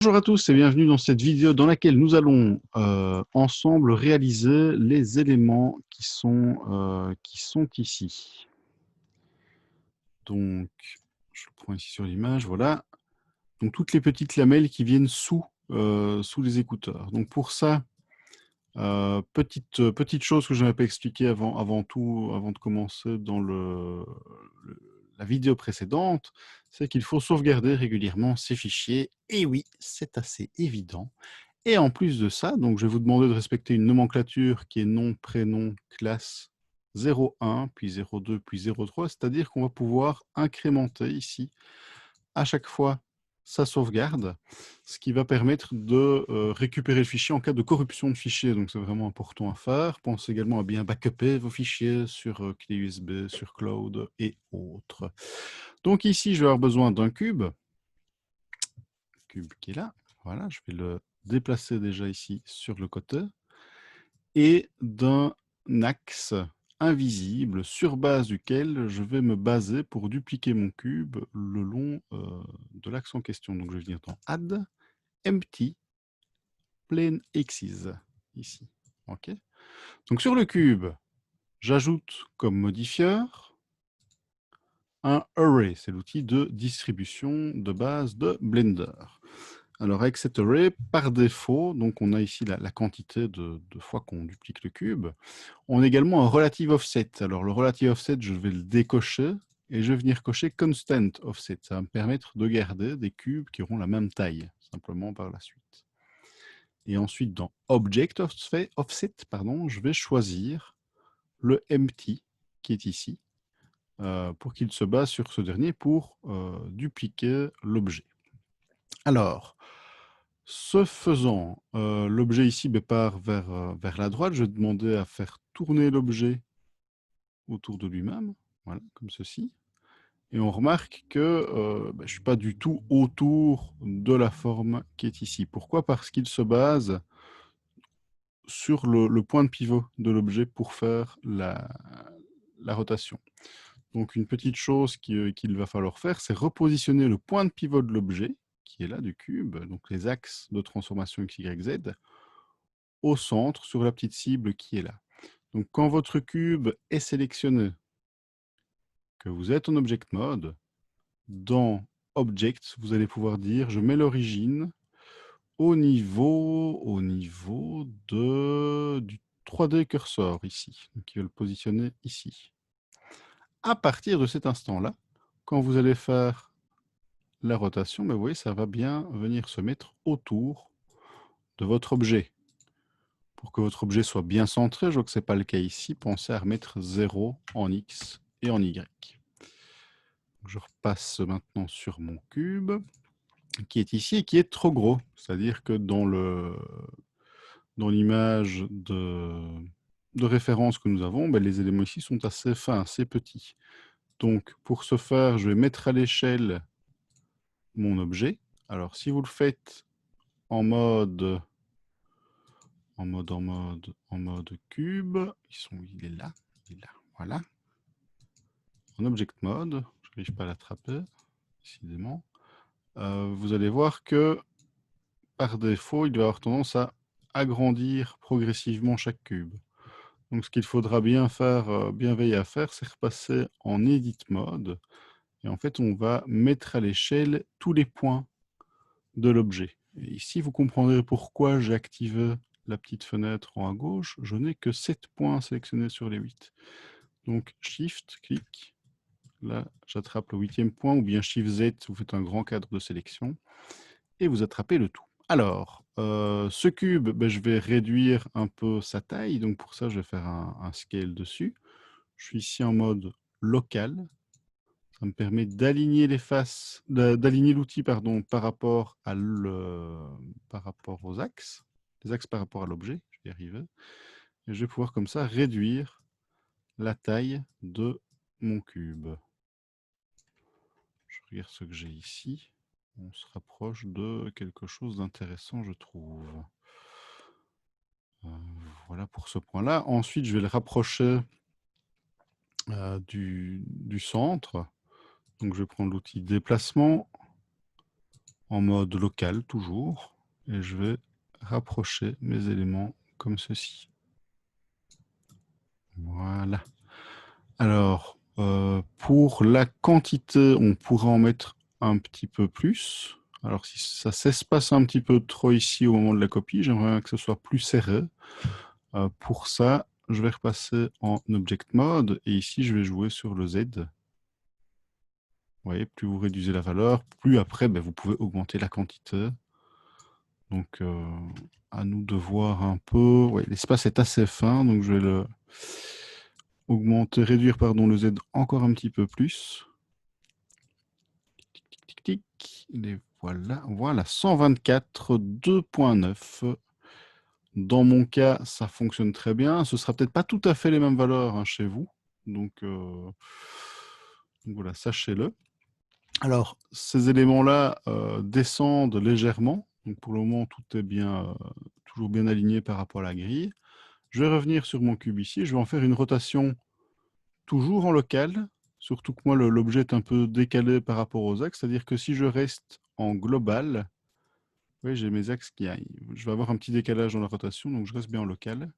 Bonjour à tous et bienvenue dans cette vidéo dans laquelle nous allons ensemble réaliser les éléments qui sont ici. Donc, je le prends ici sur l'image, voilà. Donc, toutes les petites lamelles qui viennent sous les écouteurs. Donc, pour ça, petite chose que je n'avais pas expliqué avant de commencer dans la vidéo précédente, c'est qu'il faut sauvegarder régulièrement ces fichiers. Et oui, c'est assez évident. Et en plus de ça, donc je vais vous demander de respecter une nomenclature qui est nom, prénom, classe 01, puis 02, puis 03, c'est-à-dire qu'on va pouvoir incrémenter ici à chaque fois sa sauvegarde, ce qui va permettre de récupérer le fichier en cas de corruption de fichier. Donc c'est vraiment important à faire. Pensez également à bien backuper vos fichiers sur clé USB, sur cloud et autres. Donc ici, je vais avoir besoin d'un cube qui est là. Voilà, je vais le déplacer déjà ici sur le côté, et d'un axe invisible sur base duquel je vais me baser pour dupliquer mon cube le long de l'axe en question. Donc je vais venir dans Add, Empty, Plane Axes, ici. OK. Donc sur le cube, j'ajoute comme modifieur un array, c'est l'outil de distribution de base de Blender. Alors avec cet array, par défaut, donc on a ici la quantité de fois qu'on duplique le cube. On a également un relative offset. Alors le relative offset, je vais le décocher et je vais venir cocher constant offset. Ça va me permettre de garder des cubes qui auront la même taille, simplement par la suite. Et ensuite, dans Object Offset, je vais choisir le empty qui est ici, pour qu'il se base sur ce dernier pour dupliquer l'objet. Alors, ce faisant, l'objet ici part vers la droite. Je vais demander à faire tourner l'objet autour de lui-même, voilà, comme ceci. Et on remarque que je ne suis pas du tout autour de la forme qui est ici. Pourquoi? Parce qu'il se base sur le point de pivot de l'objet pour faire la rotation. Donc une petite chose qu'il va falloir faire, c'est repositionner le point de pivot de l'objet, qui est là du cube, donc les axes de transformation x, y, z, au centre, sur la petite cible qui est là. Donc quand votre cube est sélectionné, que vous êtes en Object Mode, dans Object, vous allez pouvoir dire, je mets l'origine au niveau du 3D cursor ici. Donc il va le positionner ici. À partir de cet instant-là, quand vous allez faire la rotation, vous voyez, ça va bien venir se mettre autour de votre objet. Pour que votre objet soit bien centré, je vois que ce n'est pas le cas ici, pensez à remettre 0 en X et en Y. Je repasse maintenant sur mon cube, qui est ici et qui est trop gros. C'est-à-dire que dans l'image de référence que nous avons, les éléments ici sont assez fins, assez petits. Donc, pour ce faire, je vais mettre à l'échelle mon objet. Alors, si vous le faites en mode cube, il est là, voilà. En object mode, je n'arrive pas à l'attraper, décidément. Vous allez voir que, par défaut, il doit avoir tendance à agrandir progressivement chaque cube. Donc, ce qu'il faudra bien veiller à faire, c'est repasser en Edit Mode. Et en fait, on va mettre à l'échelle tous les points de l'objet. Et ici, vous comprendrez pourquoi j'ai activé la petite fenêtre en haut à gauche. Je n'ai que 7 points sélectionnés sur les 8. Donc, Shift, clic. Là, j'attrape le 8e point, ou bien Shift Z, vous faites un grand cadre de sélection. Et vous attrapez le tout. Alors, ce cube, je vais réduire un peu sa taille. Donc, pour ça, je vais faire un scale dessus. Je suis ici en mode local. Ça me permet d'aligner les faces, d'aligner l'outil par rapport aux axes, les axes par rapport à l'objet. Je vais y arriver. Et je vais pouvoir comme ça réduire la taille de mon cube. Je regarde ce que j'ai ici. On se rapproche de quelque chose d'intéressant, je trouve. Voilà pour ce point-là. Ensuite, je vais le rapprocher du centre. Donc, je vais prendre l'outil déplacement. en mode local toujours. Et je vais rapprocher mes éléments comme ceci. Voilà. Alors, pour la quantité, on pourrait en mettre un petit peu plus. Alors, si ça s'espace un petit peu trop ici au moment de la copie, j'aimerais que ce soit plus serré. Pour ça, je vais repasser en Object Mode et ici, je vais jouer sur le Z. Vous voyez, plus vous réduisez la valeur, plus après, ben, vous pouvez augmenter la quantité. Donc, à nous de voir un peu. Ouais, l'espace est assez fin, donc je vais le réduire pardon, le Z encore un petit peu plus. Tic, tic, tic. Et voilà, 124, 2.9. Dans mon cas, ça fonctionne très bien. Ce sera peut-être pas tout à fait les mêmes valeurs hein, chez vous. Donc voilà, sachez-le. Alors, ces éléments-là descendent légèrement. Donc pour le moment, tout est bien, toujours bien aligné par rapport à la grille. Je vais revenir sur mon cube ici. Je vais en faire une rotation toujours en local. Surtout que moi, l'objet est un peu décalé par rapport aux axes. C'est-à-dire que si je reste en global, oui, j'ai mes axes qui arrivent. Je vais avoir un petit décalage dans la rotation, donc je reste bien en local.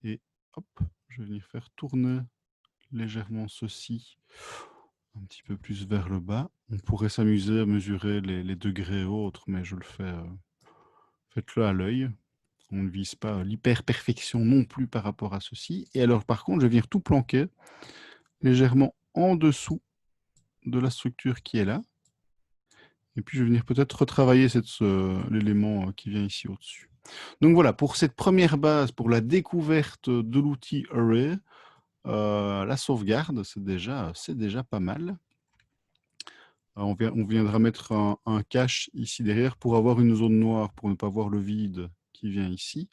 Et hop, je vais venir faire tourner légèrement ceci un petit peu plus vers le bas. On pourrait s'amuser à mesurer les degrés et autres, mais je le fais. Faites-le à l'œil. On ne vise pas l'hyper-perfection non plus par rapport à ceci. Et alors, par contre, je vais venir tout planquer légèrement en dessous de la structure qui est là. Et puis, je vais venir peut-être retravailler l'élément qui vient ici au-dessus. Donc voilà, pour cette première base, pour la découverte de l'outil Array, la sauvegarde, c'est déjà pas mal. On viendra mettre un cache ici derrière pour avoir une zone noire, pour ne pas voir le vide qui vient ici.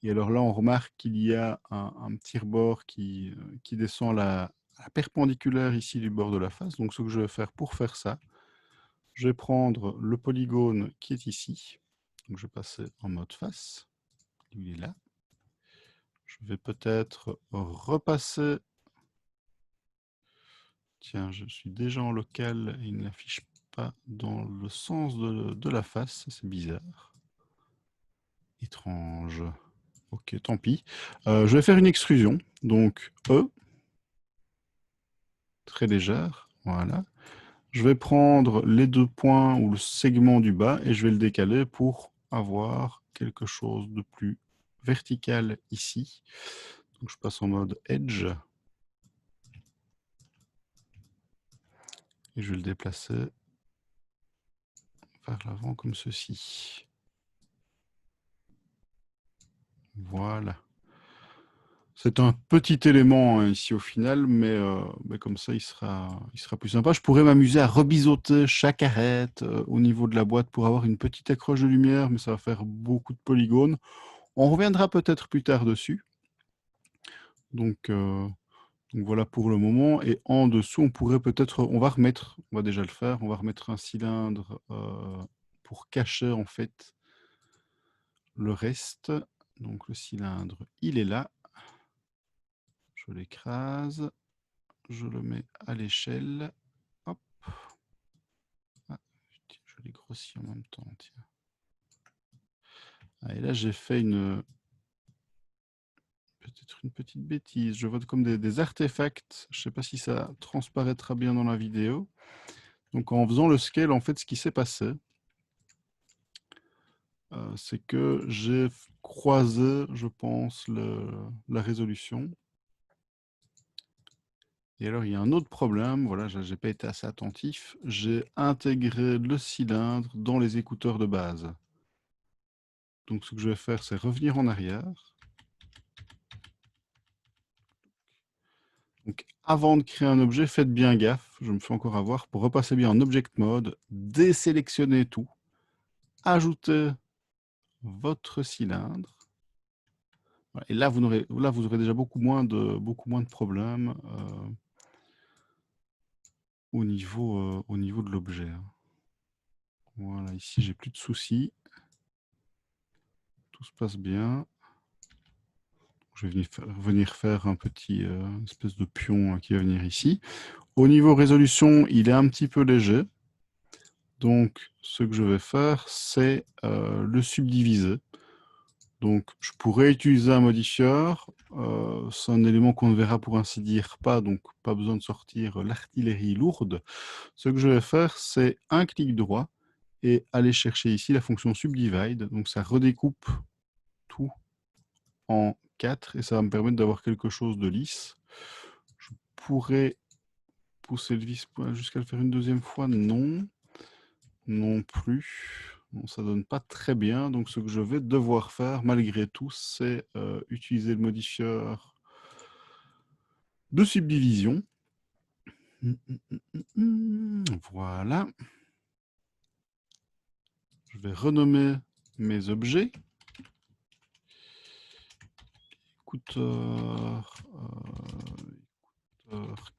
Et alors là, on remarque qu'il y a un petit rebord qui descend à la perpendiculaire ici du bord de la face. Donc ce que je vais faire pour faire ça, je vais prendre le polygone qui est ici. Donc je vais passer en mode face. Il est là. Je vais peut-être repasser. Tiens, je suis déjà en local et il n'affiche pas dans le sens de la face. C'est bizarre. Étrange. Ok, tant pis. Je vais faire une extrusion. Donc E. Très légère. Voilà. Je vais prendre les deux points ou le segment du bas et je vais le décaler pour avoir quelque chose de plus vertical ici. Donc je passe en mode Edge. Et je vais le déplacer vers l'avant comme ceci. Voilà. C'est un petit élément hein, ici au final, mais comme ça, il sera plus sympa. Je pourrais m'amuser à rebiseauter chaque arête au niveau de la boîte pour avoir une petite accroche de lumière, mais ça va faire beaucoup de polygones. On reviendra peut-être plus tard dessus. Donc voilà pour le moment. Et en dessous, on pourrait peut-être, on va déjà le faire, on va remettre un cylindre pour cacher en fait le reste. Donc le cylindre, il est là. Je l'écrase. Je le mets à l'échelle. Hop. Ah, je l'ai grossi en même temps. Tiens. Ah, et là, j'ai fait peut-être une petite bêtise. Je vote comme des artefacts. Je ne sais pas si ça transparaîtra bien dans la vidéo. Donc en faisant le scale, en fait, ce qui s'est passé, c'est que j'ai croisé, je pense, la résolution. Et alors, il y a un autre problème. Voilà, je n'ai pas été assez attentif. J'ai intégré le cylindre dans les écouteurs de base. Donc, ce que je vais faire, c'est revenir en arrière. Donc, avant de créer un objet, faites bien gaffe. Je me fais encore avoir pour repasser bien en Object Mode, désélectionner tout, ajouter votre cylindre. Voilà. Et là, vous aurez déjà beaucoup moins de problèmes au niveau de l'objet. Voilà, ici, j'ai plus de soucis. Tout se passe bien. Je vais venir faire un petit espèce de pion qui va venir ici. Au niveau résolution, il est un petit peu léger. Donc, ce que je vais faire, c'est le subdiviser. Donc, je pourrais utiliser un modifieur. C'est un élément qu'on ne verra pour ainsi dire pas, donc pas besoin de sortir l'artillerie lourde. Ce que je vais faire, c'est un clic droit et aller chercher ici la fonction subdivide. Donc, ça redécoupe tout en 4 et ça va me permettre d'avoir quelque chose de lisse. Je pourrais pousser le vis jusqu'à le faire une deuxième fois. Non. Non plus. Bon, ça donne pas très bien. Donc, ce que je vais devoir faire, malgré tout, c'est utiliser le modifieur de subdivision. Voilà. Je vais renommer mes objets. Écouteur,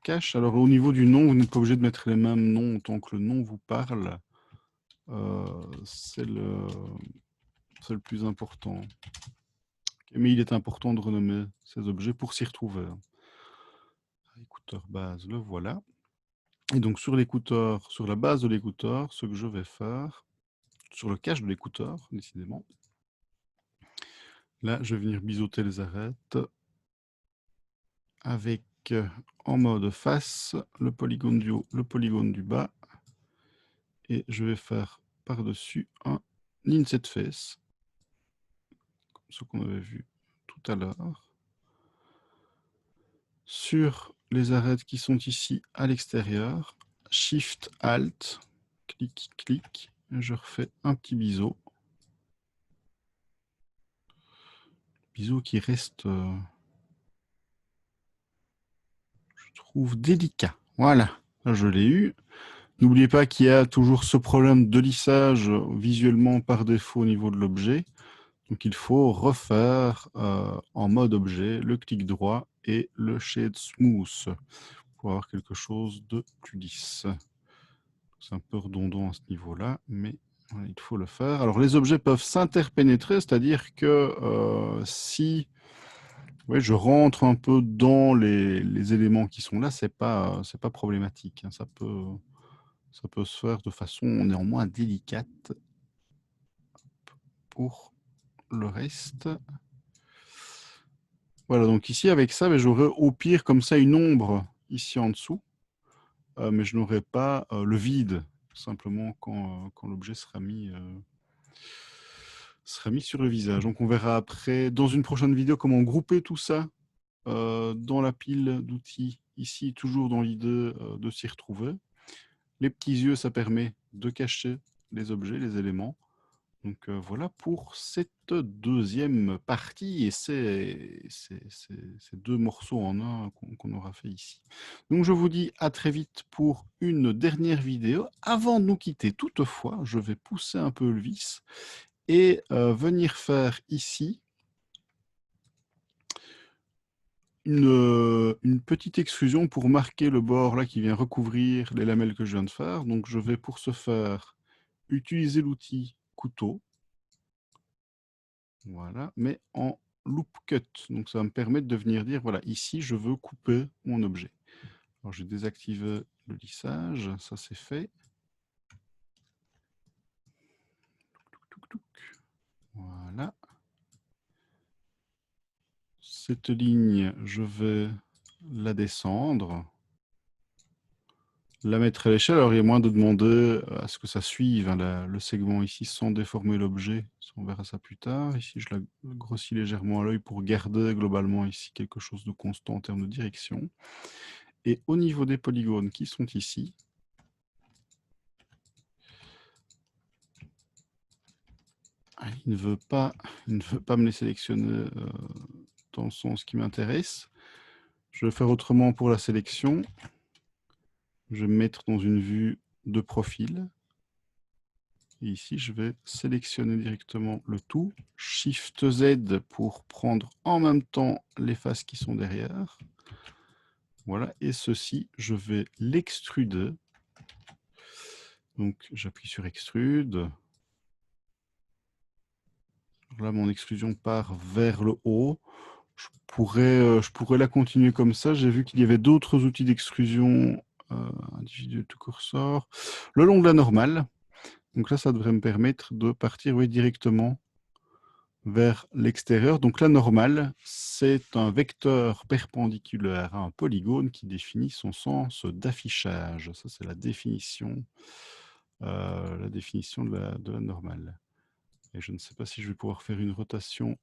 cache. Alors, au niveau du nom, vous n'êtes pas obligé de mettre les mêmes noms tant que le nom vous parle. C'est le plus important. Mais il est important de renommer ces objets pour s'y retrouver. Écouteur base, le voilà. Et donc sur l'écouteur, sur la base de l'écouteur, ce que je vais faire, sur le cache de l'écouteur, décidément, là, je vais venir biseauter les arêtes avec, en mode face, le polygone du haut, le polygone du bas. Et je vais faire par-dessus un inset face, comme ce qu'on avait vu tout à l'heure. Sur les arêtes qui sont ici à l'extérieur, Shift Alt, clic, clic, je refais un petit biseau. Biseau qui reste, je trouve, délicat. Voilà, là, je l'ai eu. N'oubliez pas qu'il y a toujours ce problème de lissage visuellement par défaut au niveau de l'objet. Donc il faut refaire en mode objet le clic droit et le Shade Smooth pour avoir quelque chose de plus lisse. C'est un peu redondant à ce niveau-là, mais voilà, il faut le faire. Alors les objets peuvent s'interpénétrer, c'est-à-dire que si je rentre un peu dans les éléments qui sont là, c'est pas problématique. Hein. Ça peut se faire de façon néanmoins délicate. Pour le reste. Voilà, donc ici avec ça, j'aurai au pire comme ça une ombre ici en dessous, mais je n'aurai pas le vide, simplement quand l'objet sera mis sur le visage. Donc on verra après, dans une prochaine vidéo, comment grouper tout ça dans la pile d'outils, ici, toujours dans l'idée de s'y retrouver. Les petits yeux, ça permet de cacher les objets, les éléments. Donc voilà pour cette deuxième partie et ces deux morceaux en un qu'on aura fait ici. Donc je vous dis à très vite pour une dernière vidéo. Avant de nous quitter, toutefois, je vais pousser un peu le vis et venir faire ici une petite extrusion pour marquer le bord là qui vient recouvrir les lamelles que je viens de faire. Donc je vais pour ce faire utiliser l'outil couteau. Voilà, mais en loop cut. Donc ça va me permettre de venir dire, voilà, ici je veux couper mon objet. Alors je vais désactiver le lissage, ça c'est fait. Voilà. Cette ligne, je vais la descendre, la mettre à l'échelle. Alors il y a moins de demander à ce que ça suive hein, le segment ici sans déformer l'objet. On verra ça plus tard. Ici, je la grossis légèrement à l'œil pour garder globalement ici quelque chose de constant en termes de direction. Et au niveau des polygones qui sont ici, il ne veut pas me les sélectionner dans le sens qui m'intéresse. Je vais faire autrement pour la sélection. Je vais me mettre dans une vue de profil. Et ici, je vais sélectionner directement le tout. Shift Z pour prendre en même temps les faces qui sont derrière. Voilà, et ceci, je vais l'extruder. Donc, j'appuie sur Extrude. Là, mon extrusion part vers le haut. Je pourrais la continuer comme ça. J'ai vu qu'il y avait d'autres outils d'extrusion individuels tout cursor. Le long de la normale. Donc là, ça devrait me permettre de partir directement vers l'extérieur. Donc la normale, c'est un vecteur perpendiculaire à un polygone qui définit son sens d'affichage. Ça, c'est la définition de la normale. Et je ne sais pas si je vais pouvoir faire une rotation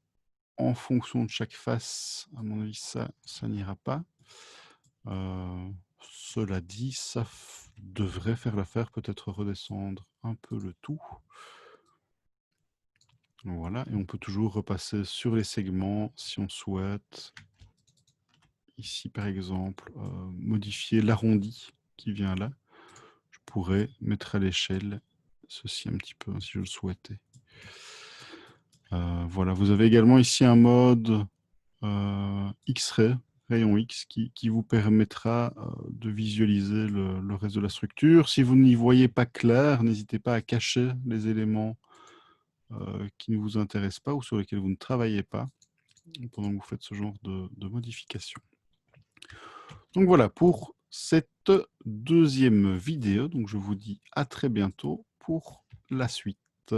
en fonction de chaque face. À mon avis, ça n'ira pas. Cela dit, ça devrait faire l'affaire, peut-être redescendre un peu le tout. Voilà, et on peut toujours repasser sur les segments si on souhaite. Ici, par exemple, modifier l'arrondi qui vient là. Je pourrais mettre à l'échelle ceci un petit peu, si je le souhaitais. Voilà, vous avez également ici un mode X-ray, rayon X, qui vous permettra de visualiser le reste de la structure. Si vous n'y voyez pas clair, n'hésitez pas à cacher les éléments qui ne vous intéressent pas ou sur lesquels vous ne travaillez pas pendant que vous faites ce genre de modification. Donc voilà pour cette deuxième vidéo. Donc je vous dis à très bientôt pour la suite.